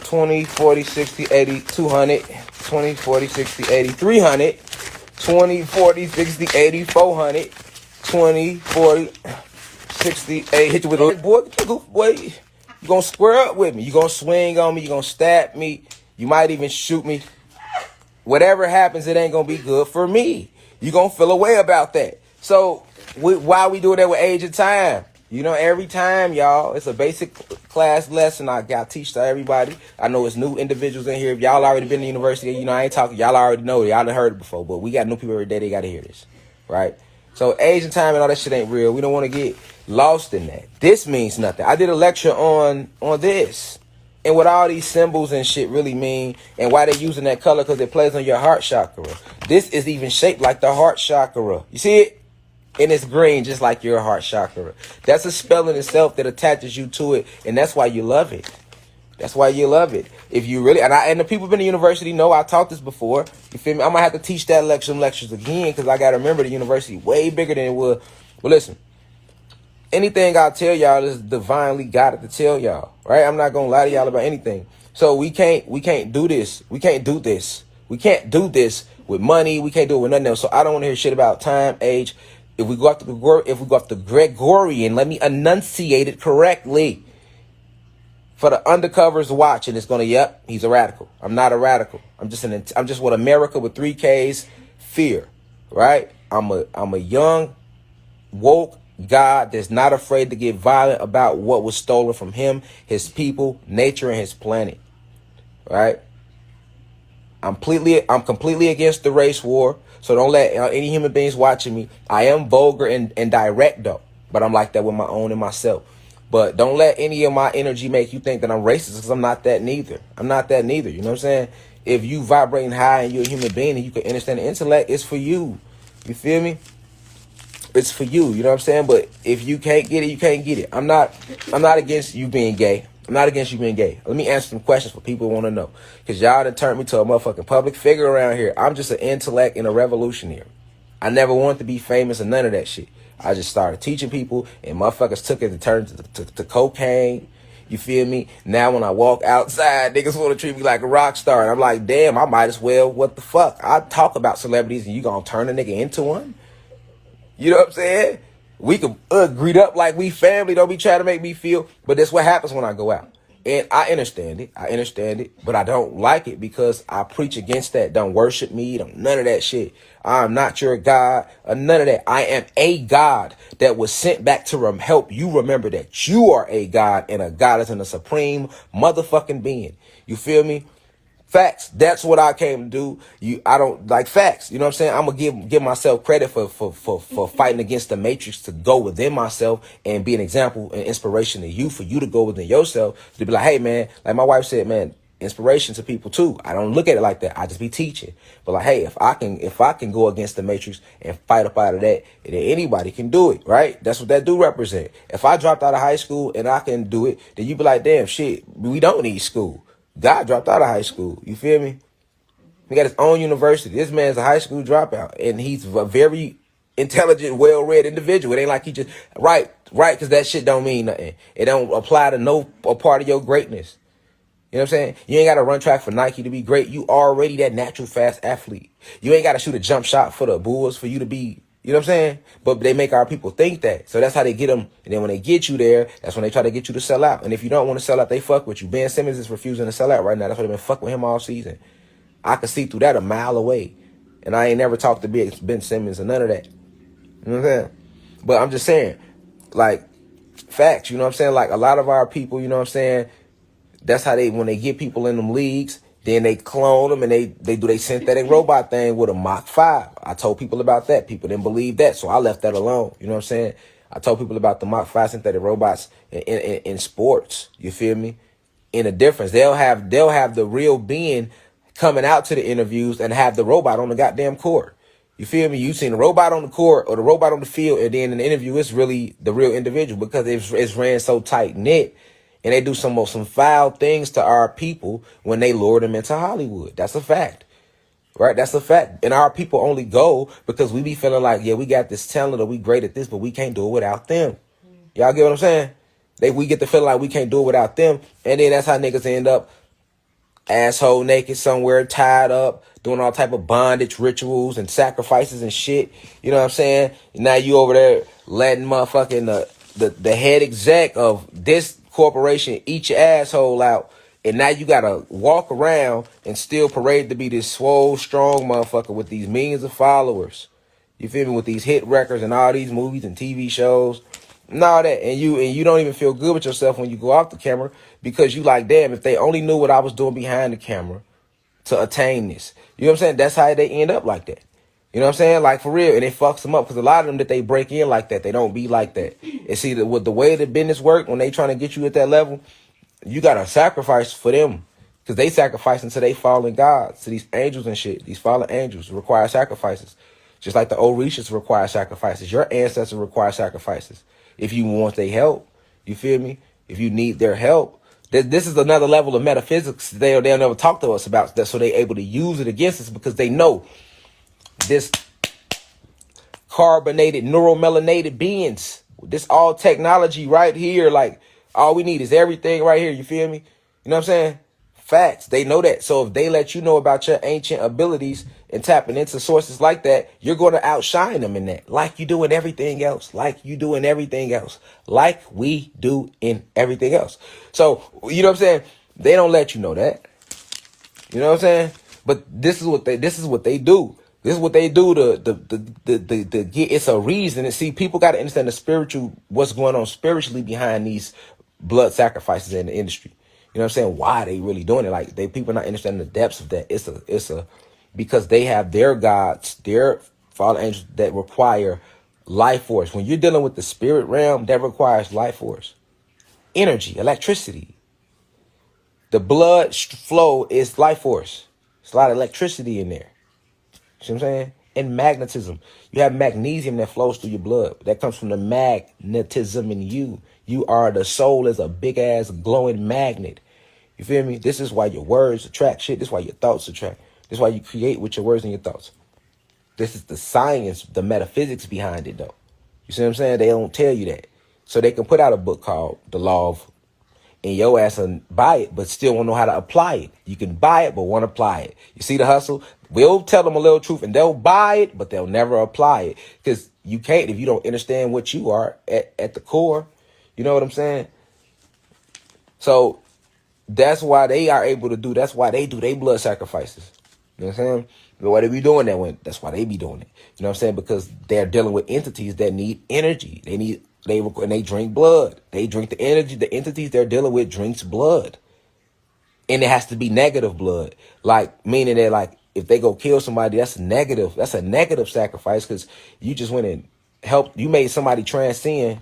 20, 40, 60, 80, 200, 20, 40, 60, 80, 300, 20, 40, 60, 80, 400, 20, 40, 60, 80, hit you with a boy, you gonna square up with me. You gonna swing on me. You gonna stab me. You might even shoot me. Whatever happens, it ain't gonna be good for me. You gonna feel a way about that. So why we do that with age and time? You know, every time, y'all, it's a basic class lesson I got to teach to everybody. I know it's new individuals in here. If y'all already been to university, you know, I ain't talking. Y'all already know it. Y'all done heard it before. But we got new people every day. They got to hear this, right? So age and time and all that shit ain't real. We don't want to get lost in that. This means nothing. I did a lecture on this. And what all these symbols and shit really mean and why they using that color, because it plays on your heart chakra. This is even shaped like the heart chakra. You see it? And it's green, just like your heart chakra. That's a spell in itself that attaches you to it, and that's why you love it. That's why you love it. If you really, and the people been to university know I taught this before. You feel me? I'm gonna have to teach that lectures again, because I gotta remember the university way bigger than it was. Well, listen, anything I tell y'all is divinely guided to tell y'all, right? I'm not gonna lie to y'all about anything. So we can't do this. We can't do this. We can't do this with money. We can't do it with nothing else. So I don't want to hear shit about time, age. If we go off the Gregorian, let me enunciate it correctly. For the undercovers watching, it's gonna, yep, he's a radical. I'm not a radical. I'm just what America with 3 Ks fear, right? I'm a young, woke God that's not afraid to get violent about what was stolen from him, his people, nature, and his planet, right? I'm completely against the race war. So don't let any human beings watching me. I am vulgar and direct though, but I'm like that with my own and myself. But don't let any of my energy make you think that I'm racist, because I'm not that neither. I'm not that neither. You know what I'm saying? If you vibrating high and you're a human being and you can understand the intellect, it's for you. You feel me? It's for you. You know what I'm saying? But if you can't get it, you can't get it. I'm not against you being gay. I'm not against you being gay. Let me answer some questions for people who want to know. Because y'all done turned me to a motherfucking public figure around here. I'm just an intellect and a revolutionary. I never wanted to be famous or none of that shit. I just started teaching people, and motherfuckers took it to turn to cocaine. You feel me? Now when I walk outside, niggas want to treat me like a rock star. And I'm like, damn, I might as well. What the fuck? I talk about celebrities and you gonna turn a nigga into one? You know what I'm saying? We can greet up like we family. Don't be trying to make me feel. But that's what happens when I go out. And I understand it. But I don't like it because I preach against that. Don't worship me. Don't none of that shit. I'm not your God. None of that. I am a God that was sent back to help you remember that you are a God, and a God is in a supreme motherfucking being. You feel me? Facts. That's what I came to do. I don't like facts. You know what I'm saying? I'm gonna give myself credit for fighting against the matrix, to go within myself and be an example and inspiration to you, for you to go within yourself, to be like, hey man, like my wife said, man, inspiration to people too. I don't look at it like that. I just be teaching. But like, hey, if I can go against the matrix and fight up out of that, then anybody can do it, right? That's what that do represent. If I dropped out of high school and I can do it, then you be like, damn shit, we don't need school. God dropped out of high school. You feel me? He got his own university. This man's a high school dropout, and he's a very intelligent, well-read individual. It ain't like he just right, because that shit don't mean nothing. It don't apply to no part of your greatness. You know what I'm saying? You ain't got to run track for Nike to be great. You already that natural fast athlete. You ain't got to shoot a jump shot for the Bulls for you to be. You know what I'm saying? But they make our people think that. So that's how they get them. And then when they get you there, that's when they try to get you to sell out. And if you don't want to sell out, they fuck with you. Ben Simmons is refusing to sell out right now. That's why they've been fucking with him all season. I could see through that a mile away. And I ain't never talked to Ben Simmons or none of that. You know what I'm saying? But I'm just saying, like, facts. You know what I'm saying? Like, a lot of our people, you know what I'm saying? That's how when they get people in them leagues, then they clone them and they do their synthetic robot thing with a Mach 5. I told people about that. People didn't believe that, so I left that alone. You know what I'm saying? I told people about the Mach 5 synthetic robots in sports. You feel me? In a difference, they'll have the real being coming out to the interviews and have the robot on the goddamn court. You feel me? You seen the robot on the court or the robot on the field, and then in the interview, it's really the real individual, because it's ran so tight knit. And they do some foul things to our people when they lure them into Hollywood. That's a fact, right? That's a fact. And our people only go because we be feeling like, yeah, we got this talent or we great at this, but we can't do it without them. Y'all get what I'm saying? We get the feeling like we can't do it without them. And then that's how niggas end up asshole naked somewhere, tied up, doing all type of bondage rituals and sacrifices and shit. You know what I'm saying? Now you over there letting motherfucking the head exec of this corporation eat your asshole out. And now you gotta walk around and still parade to be this swole, strong motherfucker with these millions of followers. You feel me? With these hit records and all these movies and TV shows and all that. And you don't even feel good with yourself when you go off the camera because you like, damn, if they only knew what I was doing behind the camera to attain this. You know what I'm saying? That's how they end up like that. You know what I'm saying? Like, for real. And it fucks them up because a lot of them that they break in like that, they don't be like that. And see, with the way the business work, when they trying to get you at that level, you got to sacrifice for them because they sacrifice until they fallen gods. To these angels and shit. These fallen angels require sacrifices. Just like the Orishas require sacrifices. Your ancestors require sacrifices. If you want their help, you feel me? If you need their help. This is another level of metaphysics they'll never talk to us about. So they're able to use it against us because they know this carbonated, neuromelanated beings. This all technology right here. Like, all we need is everything right here. You feel me? You know what I'm saying? Facts. They know that. So if they let you know about your ancient abilities and tapping into sources like that, you're going to outshine them in that. Like you do in everything else. Like you do in everything else. Like we do in everything else. So, you know what I'm saying? They don't let you know that. You know what I'm saying? But this is what they do. This is what they do to get. It's a reason. And see, people got to understand the spiritual, what's going on spiritually behind these blood sacrifices in the industry. You know what I'm saying? Why they really doing it? Like, people not understanding the depths of that. It's a because they have their gods, their fallen angels that require life force. When you're dealing with the spirit realm, that requires life force, energy, electricity. The blood flow is life force. There's a lot of electricity in there. You see what I'm saying? And magnetism. You have magnesium that flows through your blood. That comes from the magnetism in you. You are, the soul is a big ass glowing magnet. You feel me? This is why your words attract shit. This is why your thoughts attract. This is why you create with your words and your thoughts. This is the science, the metaphysics behind it, though. You see what I'm saying? They don't tell you that. So they can put out a book called The Law of, and your ass and buy it, but still won't know how to apply it. You can buy it, but won't apply it. You see the hustle? We'll tell them a little truth, and they'll buy it, but they'll never apply it. Because you can't if you don't understand what you are at the core. You know what I'm saying? So that's why they are able to do. That's why they do their blood sacrifices. You know what I'm saying? But why they be doing that when? That's why they be doing it. You know what I'm saying? Because they're dealing with entities that need energy. They drink blood. They drink the energy. The entities they're dealing with drinks blood. And it has to be negative blood. Like, meaning that, like, if they go kill somebody, that's negative. That's a negative sacrifice because you just went and helped. You made somebody transcend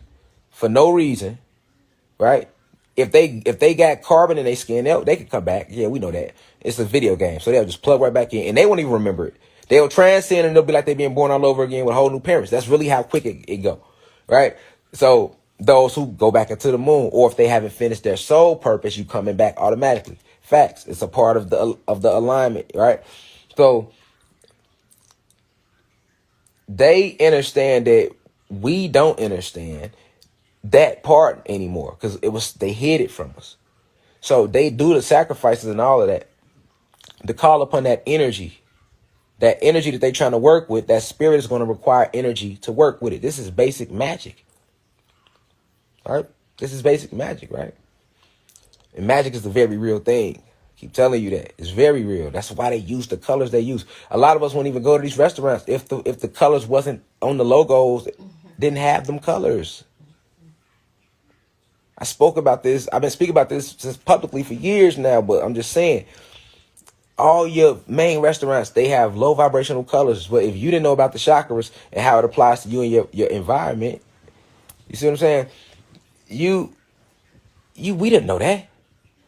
for no reason, right? If they got carbon in their skin, they could come back. Yeah, we know that. It's a video game. So they'll just plug right back in. And they won't even remember it. They'll transcend and they'll be like they're being born all over again with whole new parents. That's really how quick it go, right? So those who go back into the moon, or if they haven't finished their soul purpose, you coming back automatically. Facts. It's a part of the alignment, right? So they understand that we don't understand that part anymore because they hid it from us. So they do the sacrifices and all of that to call upon that energy. That energy that they're trying to work with, that spirit is going to require energy to work with it. This is basic magic. Right? This is basic magic, right? And magic is a very real thing. I keep telling you that. It's very real. That's why they use the colors they use. A lot of us won't even go to these restaurants if the colors wasn't on the logos, didn't have them colors. I spoke about this. I've been speaking about this since publicly for years now, but I'm just saying, all your main restaurants, they have low vibrational colors. But if you didn't know about the chakras and how it applies to you and your environment, you see what I'm saying? We didn't know that.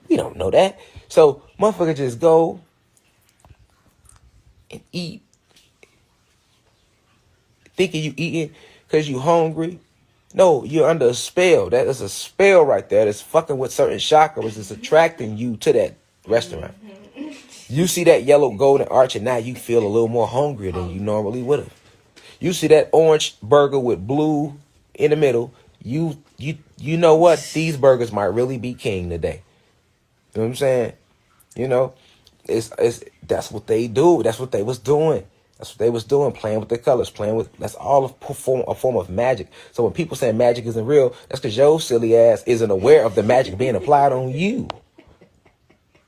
We don't know that. So motherfucker just go and eat, thinking you eating because you hungry. No, you're under a spell. That is a spell right there. That's fucking with certain chakras. It's attracting you to that restaurant. You see that yellow golden arch and now you feel a little more hungrier than you normally would have. You see that orange burger with blue in the middle. You know what? These burgers might really be king today. You know what I'm saying? You know? That's what they do. That's what they was doing. That's what they was doing, playing with the colors, playing with, that's all a form of magic. So when people say magic isn't real, that's because your silly ass isn't aware of the magic being applied on you.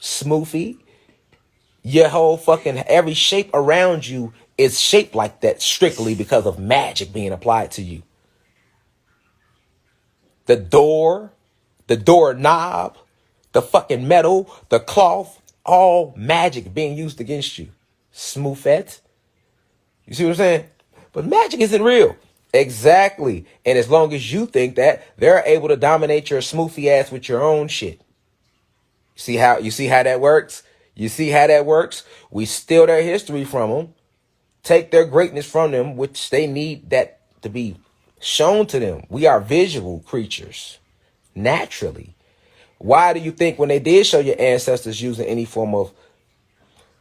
Smoofy. Your whole fucking, every shape around you is shaped like that strictly because of magic being applied to you. The doorknob, the fucking metal, the cloth, all magic being used against you. Smoofette. You see what I'm saying? But magic isn't real. Exactly. And as long as you think that, they're able to dominate your smoofy ass with your own shit. You see how that works? You see how that works? We steal their history from them, take their greatness from them, which they need that to be shown to them. We are visual creatures, naturally. Why do you think when they did show your ancestors using any form of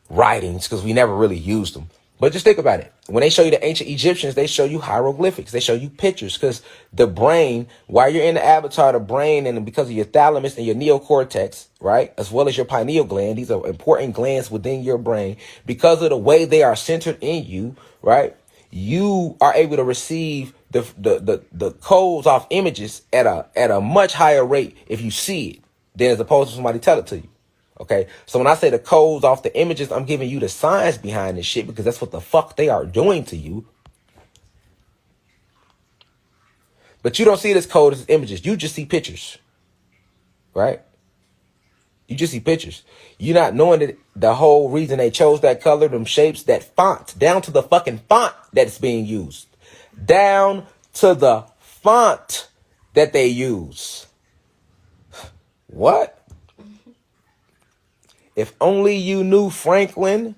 writings, because we never really used them, but just think about it. When they show you the ancient Egyptians, they show you hieroglyphics. They show you pictures because the brain, while you're in the avatar, the brain, and because of your thalamus and your neocortex, right, as well as your pineal gland, these are important glands within your brain. Because of the way they are centered in you, right, you are able to receive the codes off images at a much higher rate if you see it than as opposed to somebody tell it to you. Okay, so when I say the codes off the images, I'm giving you the science behind this shit because that's what the fuck they are doing to you. But you don't see this code as images. You just see pictures, right? You just see pictures. You're not knowing that the whole reason they chose that color, them shapes, that font, down to the fucking font that's being used. Down to the font that they use. What? If only you knew Franklin,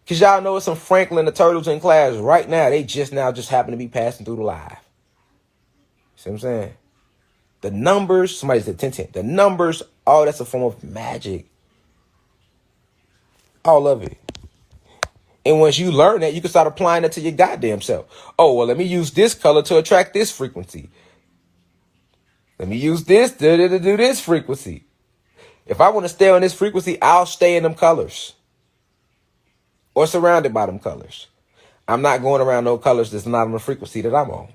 because y'all know it's some Franklin the Turtles in class right now. They just happen to be passing through the live. See what I'm saying? The numbers, somebody said 10. The numbers, all that's a form of magic. All of it. And once you learn that, you can start applying it to your goddamn self. Oh, well, let me use this color to attract this frequency. Let me use this to do this frequency. If I want to stay on this frequency, I'll stay in them colors or surrounded by them colors. I'm not going around no colors that's not on the frequency that I'm on.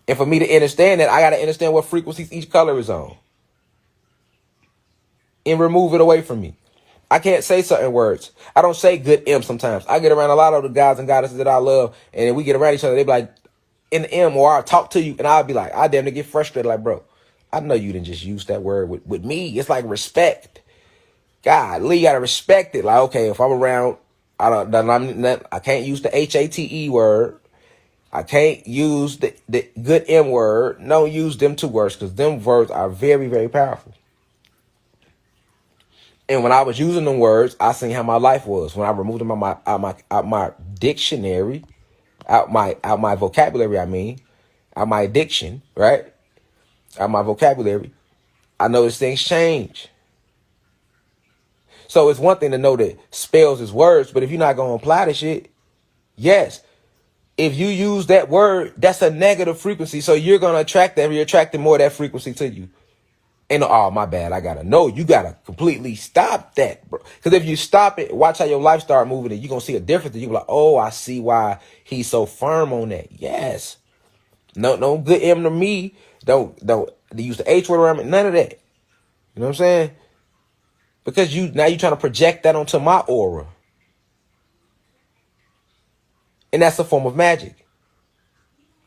And for me to understand that, I got to understand what frequencies each color is on and remove it away from me. I can't say certain words. I don't say good M sometimes. I get around a lot of the guys and goddesses that I love, and we get around each other. They be like, in the M, or I'll talk to you, and I'll be like, I damn near get frustrated. Like, bro, I know you didn't just use that word with me. It's like respect. God, Lee, you gotta respect it. Like, okay, if I'm around, I can't use the HATE word. I can't use the good M word. Don't use them two words because them words are very, very powerful. And when I was using them words, I seen how my life was. When I removed them out my dictionary, out my vocabulary, out my addiction, right? Out my vocabulary, I noticed things change. So it's one thing to know that spells is words, but if you're not going to apply the shit, yes. If you use that word, that's a negative frequency. So you're going to attract that. You're attracting more of that frequency to you. And oh, my bad. I got to know. You got to completely stop that, bro. Because if you stop it, watch how your life start moving and you're going to see a difference. You're like, oh, I see why he's so firm on that. Yes. No good M to me. Don't use the H word around me. None of that. You know what I'm saying? Because now you're trying to project that onto my aura. And that's a form of magic,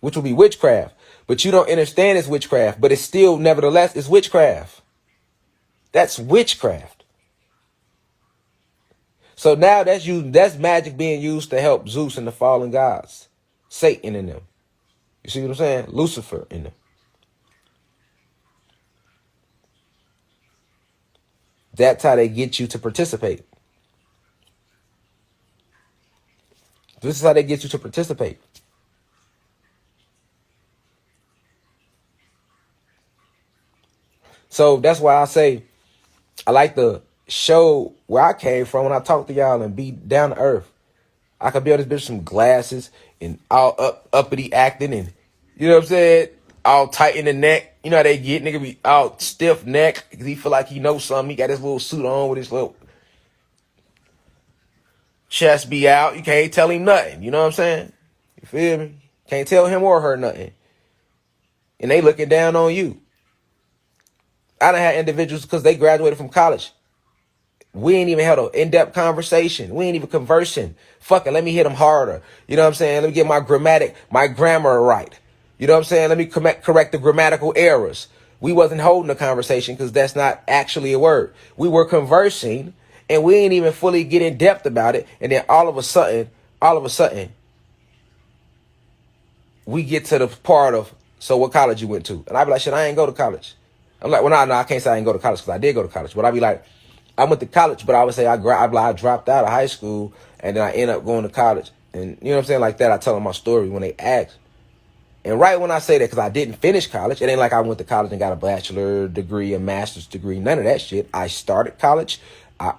which will be witchcraft. But you don't understand it's witchcraft, but it's still, nevertheless, it's witchcraft. That's witchcraft. So now that's magic being used to help Zeus and the fallen gods, Satan in them. You see what I'm saying? Lucifer in them. That's how they get you to participate. This is how they get you to participate. So that's why I say I like to show where I came from when I talk to y'all and be down to earth. I could be on this bitch with some glasses and all uppity acting and, you know what I'm saying, all tight in the neck. You know how they get, nigga be all stiff neck because he feel like he knows something. He got his little suit on with his little, Chest be out. You can't tell him nothing. You know what I'm saying? You feel me? Can't tell him or her nothing. And they looking down on you. I done had individuals because they graduated from college. We ain't even had an in-depth conversation. We ain't even conversing. Fuck it, let me hit them harder. You know what I'm saying? Let me get my grammar right. You know what I'm saying? Let me correct the grammatical errors. We wasn't holding a conversation because that's not actually a word. We were conversing and we ain't even fully get in depth about it. And then all of a sudden, we get to the part of, so what college you went to? And I be like, shit, I ain't go to college. I'm like, well, no, I can't say I didn't go to college because I did go to college. But I be like, I went to college, but I would say I dropped out of high school and then I ended up going to college. And you know what I'm saying? Like that, I tell them my story when they ask. And right when I say that, because I didn't finish college, it ain't like I went to college and got a bachelor degree, a master's degree, none of that shit. I started college. I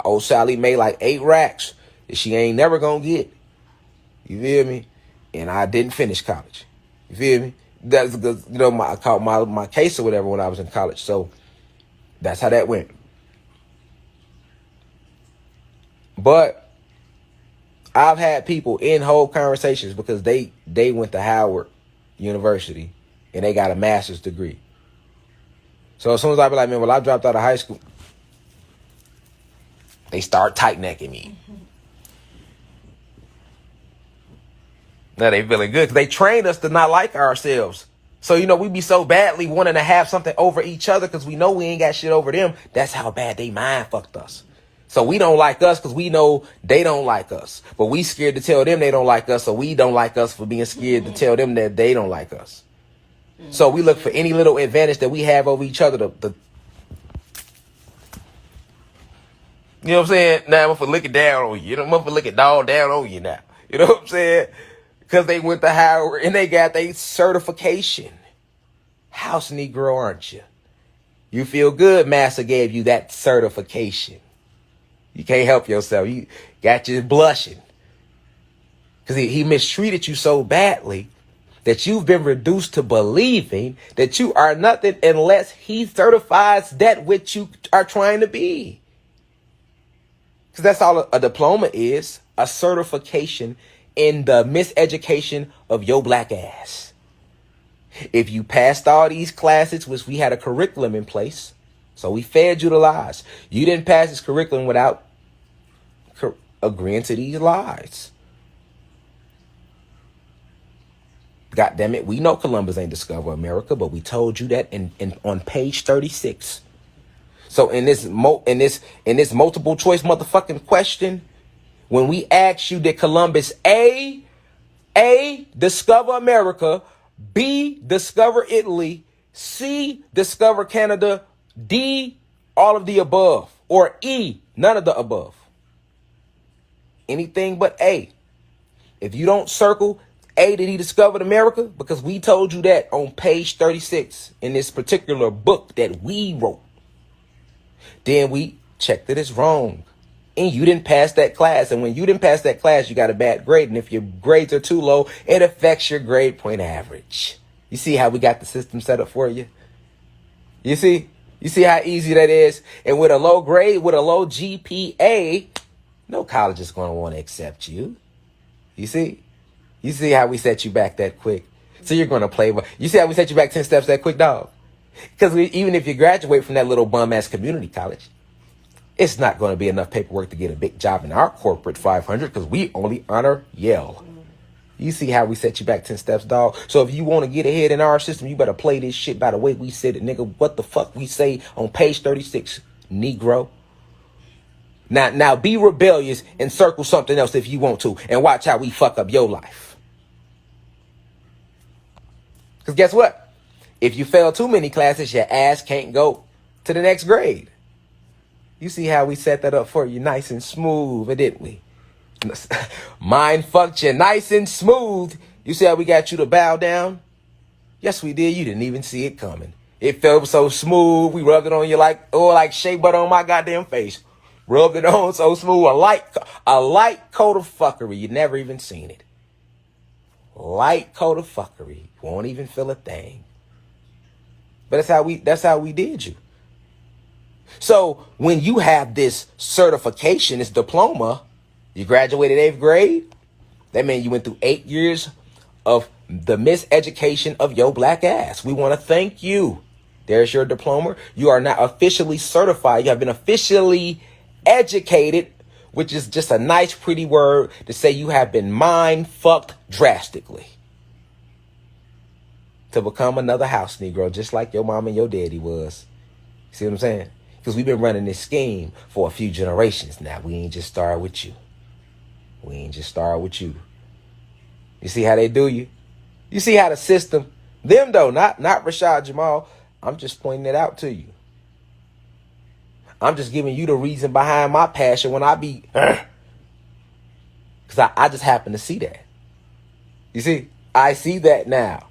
owe Sally Mae like 8 racks that she ain't never gonna get. You feel me? And I didn't finish college. You feel me? That's because, you know, I caught my case or whatever when I was in college. So that's how that went. But I've had people in whole conversations because they went to Howard University and they got a master's degree. So as soon as I be like, man, well, I dropped out of high school, they start tight necking me. Now they feeling good because they trained us to not like ourselves. So, you know, we be so badly wanting to have something over each other because we know we ain't got shit over them. That's how bad they mind fucked us. So we don't like us because we know they don't like us. But we scared to tell them they don't like us, so we don't like us for being scared to tell them that they don't like us. So we look for any little advantage that we have over each other. You know what I'm saying? Now I'm for looking down on you. You know, I'm for looking down on you now. You know what I'm saying? Because they went to Howard and they got their certification. House Negro, aren't you? You feel good, Master gave you that certification. You can't help yourself. You got you blushing. Because he mistreated you so badly that you've been reduced to believing that you are nothing unless he certifies that which you are trying to be. Because that's all a diploma is, a certification in the miseducation of your black ass. If you passed all these classes, which we had a curriculum in place, so we fed you the lies. You didn't pass this curriculum without agreeing to these lies. God damn it, we know Columbus ain't discovered America, but we told you that in on page 36. So in this multiple choice motherfucking question, when we ask you, did Columbus A, discover America, B, discover Italy, C, discover Canada, D, all of the above, or E, none of the above? Anything but A. If you don't circle A, did he discover America? Because we told you that on page 36 in this particular book that we wrote. Then we checked that it's wrong. And you didn't pass that class. And when you didn't pass that class, you got a bad grade. And if your grades are too low, it affects your grade point average. You see how we got the system set up for you? You see how easy that is? And with a low grade, with a low GPA, no college is going to want to accept you. You see how we set you back that quick? So you're going to play. You see how we set you back 10 steps that quick, dog? Because even if you graduate from that little bum-ass community college, it's not going to be enough paperwork to get a big job in our corporate 500 because we only honor Yale. You see how we set you back 10 steps, dog? So if you want to get ahead in our system, you better play this shit by the way we said it, nigga. What the fuck we say on page 36, Negro. Now be rebellious and circle something else if you want to and watch how we fuck up your life. Because guess what? If you fail too many classes, your ass can't go to the next grade. You see how we set that up for you nice and smooth, didn't we? Mind fucked you nice and smooth. You see how we got you to bow down? Yes, we did. You didn't even see it coming. It felt so smooth. We rubbed it on you like shea butter on my goddamn face. Rubbed it on so smooth. A light coat of fuckery. You never even seen it. Light coat of fuckery. Won't even feel a thing. But that's how we did you. So when you have this certification, this diploma, You graduated 8th grade. That means you went through 8 years of the miseducation of your black ass. We want to thank you. There's your diploma. You are now officially certified. You have been officially educated, which is just a nice, pretty word to say you have been mind fucked drastically to become another house Negro, just like your mom and your daddy was. See what I'm saying? Because we've been running this scheme for a few generations now. We ain't just started with you. We ain't just started with you. You see how they do you? You see how the system, them though, not Rashad Jamal. I'm just pointing it out to you. I'm just giving you the reason behind my passion when I be, because I just happen to see that. You see, I see that now.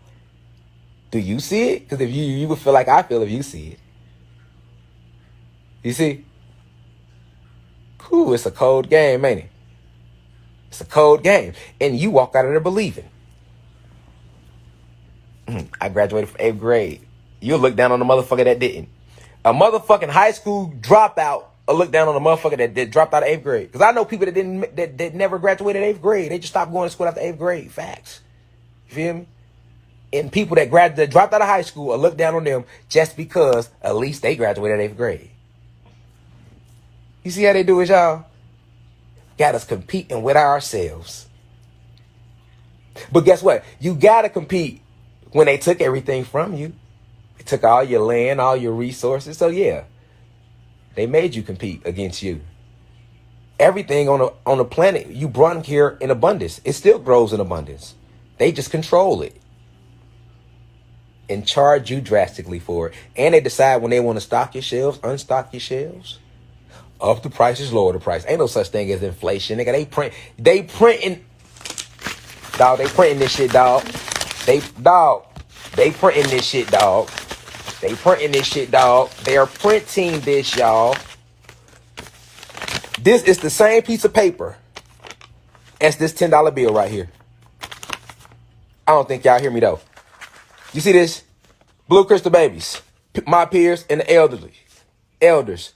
Do you see it? Because if you would feel like I feel if you see it. You see? Cool, it's a cold game, ain't it? It's a cold game. And you walk out of there believing. I graduated from 8th grade. You'll look down on the motherfucker that didn't. A motherfucking high school dropout will look down on the motherfucker that dropped out of 8th grade. Because I know people that never graduated 8th grade. They just stopped going to school after 8th grade. Facts. You feel me? And people that dropped out of high school will look down on them just because at least they graduated 8th grade. You see how they do it, y'all? Got us competing with ourselves. But guess what? You got to compete when they took everything from you. They took all your land, all your resources. So yeah, they made you compete against you. Everything on the planet you brought here in abundance. It still grows in abundance. They just control it and charge you drastically for it. And they decide when they want to stock your shelves, unstock your shelves. Up the prices, lower the price. Ain't no such thing as inflation. Nigga, they printing this shit, dog. They printing this shit, dog. They printing this shit, dog. They are printing this, y'all. This is the same piece of paper as this $10 bill right here. I don't think y'all hear me though. You see this? Blue crystal babies, my peers and the elders,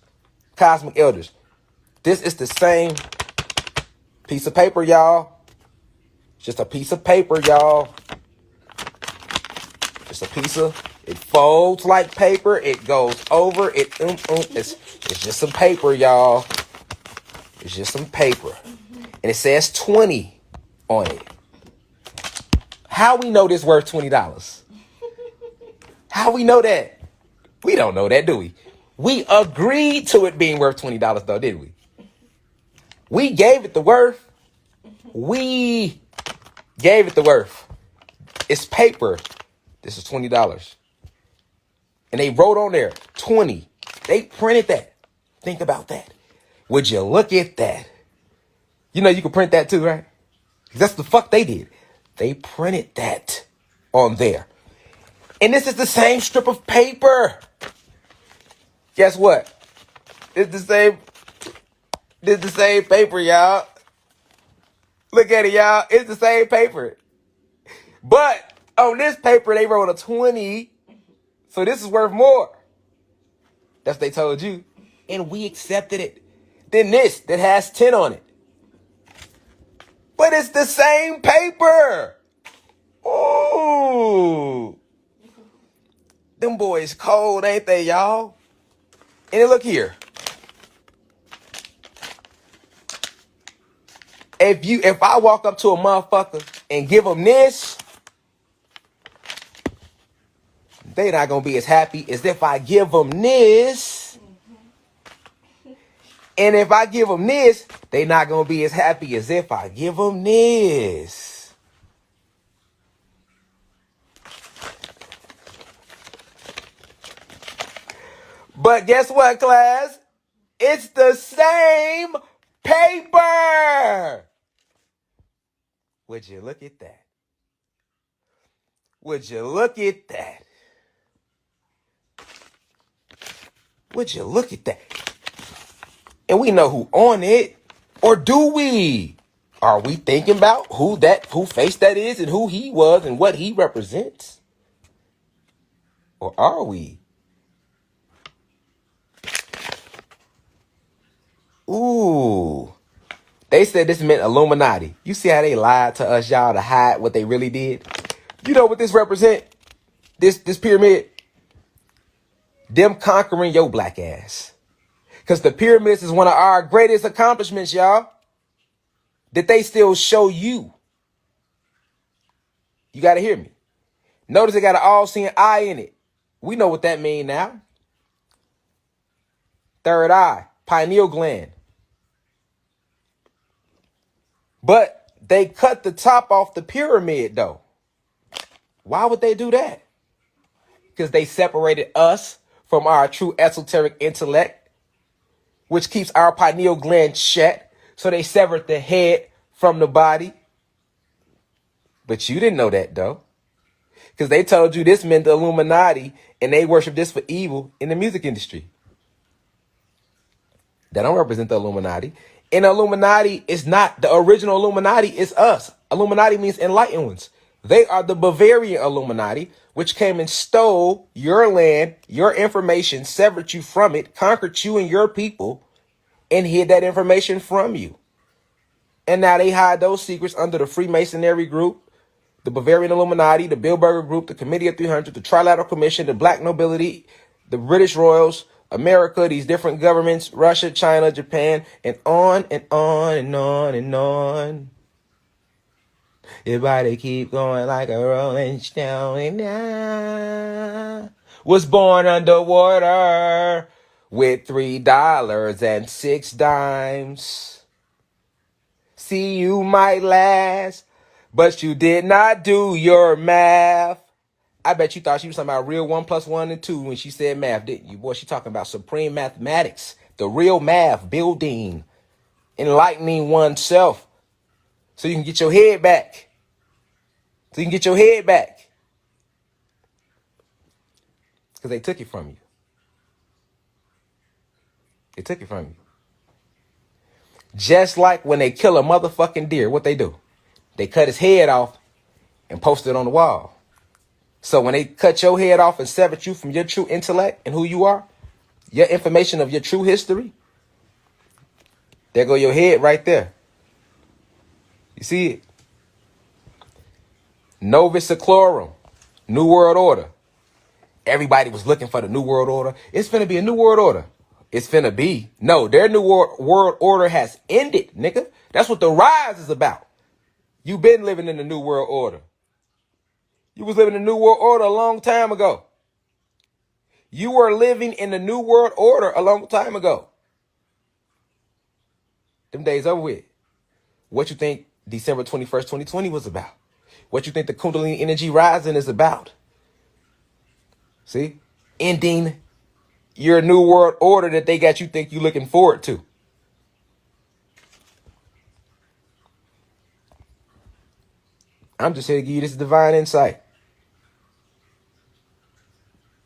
cosmic elders. This is the same piece of paper, y'all. Just a piece of paper, y'all. Just a piece of, it folds like paper. It goes over. It's just some paper, y'all. It's just some paper. And it says 20 on it. How we know this worth $20? How we know that? We don't know that, do we? We agreed to it being worth $20 though, didn't we? We gave it the worth. We gave it the worth. It's paper. This is $20. And they wrote on there 20. They printed that. Think about that. Would you look at that? You know you can print that too, right? That's the fuck they did. They printed that on there. And this is the same strip of paper. Guess what? It's the same. It's the same paper, y'all. Look at it, y'all. It's the same paper. But on this paper, they wrote a 20. So this is worth more. That's what they told you. And we accepted it. Then this that has 10 on it. But it's the same paper. Ooh. Them boys cold, ain't they, y'all? And then look here. If I walk up to a motherfucker and give them this, they not gonna be as happy as if I give them this. And if I give them this, they not gonna be as happy as if I give them this. But guess what, class? It's the same paper. Would you look at that? Would you look at that? Would you look at that? And we know who on it. Or do we? Are we thinking about who face that is and who he was and what he represents? Or are we? Ooh. They said this meant Illuminati. You see how they lied to us, y'all, to hide what they really did? You know what this represent? This pyramid? Them conquering your black ass. Because the pyramids is one of our greatest accomplishments, y'all. That they still show you. You got to hear me. Notice it got an all-seeing eye in it. We know what that means now. Third eye, pineal gland. But they cut the top off the pyramid, though. Why would they do that? Because they separated us from our true esoteric intellect, which keeps our pineal gland shut. So they severed the head from the body. But you didn't know that, though. Because they told you this meant the Illuminati, and they worship this for evil in the music industry. That don't represent the Illuminati. And Illuminati is not the original Illuminati, it's us. Illuminati means enlightened ones. They are the Bavarian Illuminati, which came and stole your land, your information, severed you from it, conquered you and your people, and hid that information from you. And now they hide those secrets under the Freemasonry group, the Bavarian Illuminati, the Bilderberg Group, the Committee of 300, the Trilateral Commission, the Black Nobility, the British Royals, America, these different governments, Russia, China, Japan, and on and on and on and on. Everybody keep going like a rolling stone. And I was born underwater with $3 and $6. See, you might last, but you did not do your math. I bet you thought she was talking about real 1 + 1 and 2 when she said math, didn't you? Boy, she talking about supreme mathematics, the real math, building, enlightening oneself so you can get your head back. So you can get your head back. Because they took it from you. They took it from you. Just like when they kill a motherfucking deer, what they do? They cut his head off and post it on the wall. So when they cut your head off and severed you from your true intellect and who you are, your information of your true history, there go your head right there. You see it? Novus Seclorum, New World Order. Everybody was looking for the New World Order. It's finna be a New World Order. It's finna be. No, their New World Order has ended, nigga. That's what the rise is about. You been living in the New World Order. You was living in the New World Order a long time ago. You were living in the New World Order a long time ago. Them days over with. What you think December 21st, 2020 was about? What you think the Kundalini energy rising is about? See? Ending your New World Order that they got you think you looking forward to. I'm just here to give you this divine insight.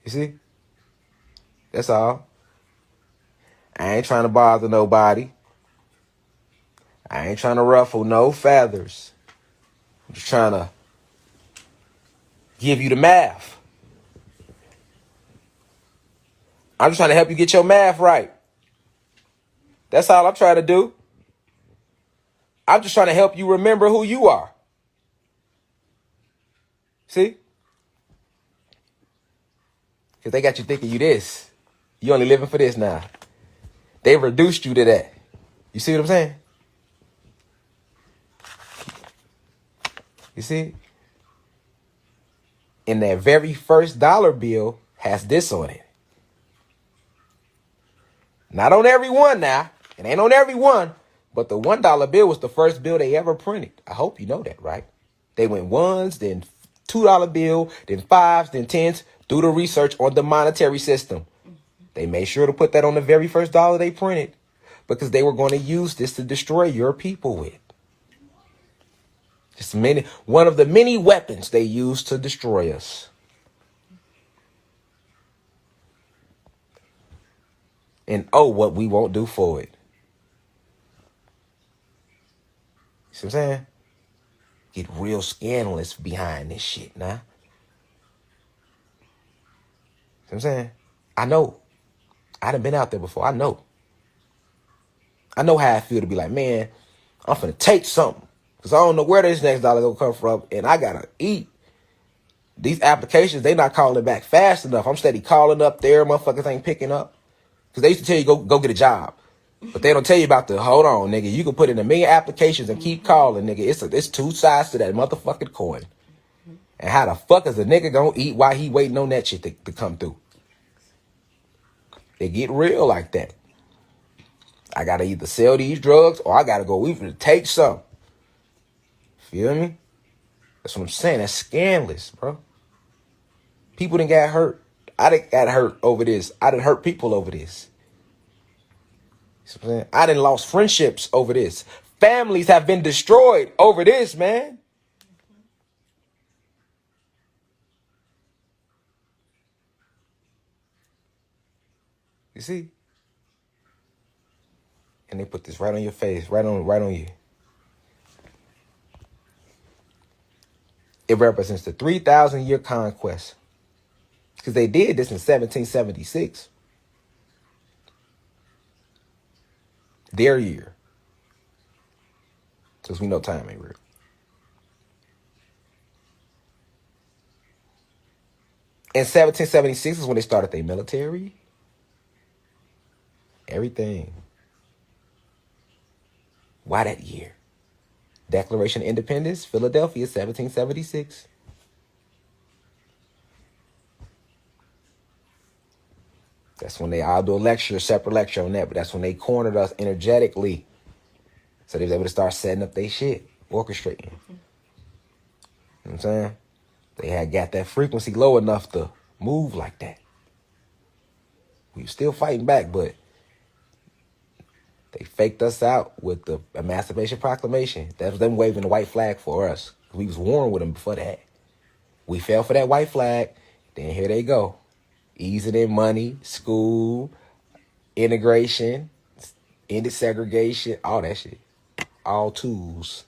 You see? That's all. I ain't trying to bother nobody. I ain't trying to ruffle no feathers. I'm just trying to give you the math. I'm just trying to help you get your math right. That's all I'm trying to do. I'm just trying to help you remember who you are. See? Because they got you thinking you this. You only living for this now. They reduced you to that. You see what I'm saying? You see? And that very first dollar bill has this on it. Not on every one now. It ain't on every one. But the $1 bill was the first bill they ever printed. I hope you know that, right? They went ones, then $2 bill, then fives, then tens. Do the research on the monetary system. They made sure to put that on the very first dollar they printed because they were going to use this to destroy your people with. Just one of the many weapons they used to destroy us. And oh, what we won't do for it. You see what I'm saying? Get real scandalous behind this shit now. See what I'm saying? I know. I done been out there before. I know how I feel to be like, man, I'm finna take something. Because I don't know where this next dollar gonna come from. And I gotta eat. These applications, they not calling back fast enough. I'm steady calling up there. Motherfuckers ain't picking up. Because they used to tell you, go get a job. But they don't tell you about the, hold on, nigga. You can put in 1,000,000 applications and keep calling, nigga. It's two sides to that motherfucking coin. And how the fuck is a nigga gonna eat while he waiting on that shit to come through? They get real like that. I gotta either sell these drugs or I gotta go even take some. Feel me? That's what I'm saying. That's scandalous, bro. People done got hurt. I done got hurt over this. I done hurt people over this. You know what I'm saying? I done lost friendships over this. Families have been destroyed over this, man. You see? And they put this right on your face, right on you. It represents the 3,000-year conquest. Because they did this in 1776. Their year. Since we know time ain't real. In 1776 is when they started their military. Everything. Why that year? Declaration of Independence, Philadelphia, 1776. That's when I'll do a separate lecture on that, but that's when they cornered us energetically. So they was able to start setting up their shit, orchestrating. You know what I'm saying? They had got that frequency low enough to move like that. We were still fighting back, but they faked us out with the Emancipation Proclamation. That was them waving the white flag for us. We was warned with them before that. We fell for that white flag. Then here they go. Easing in money, school, integration, ended segregation, all that shit. All tools.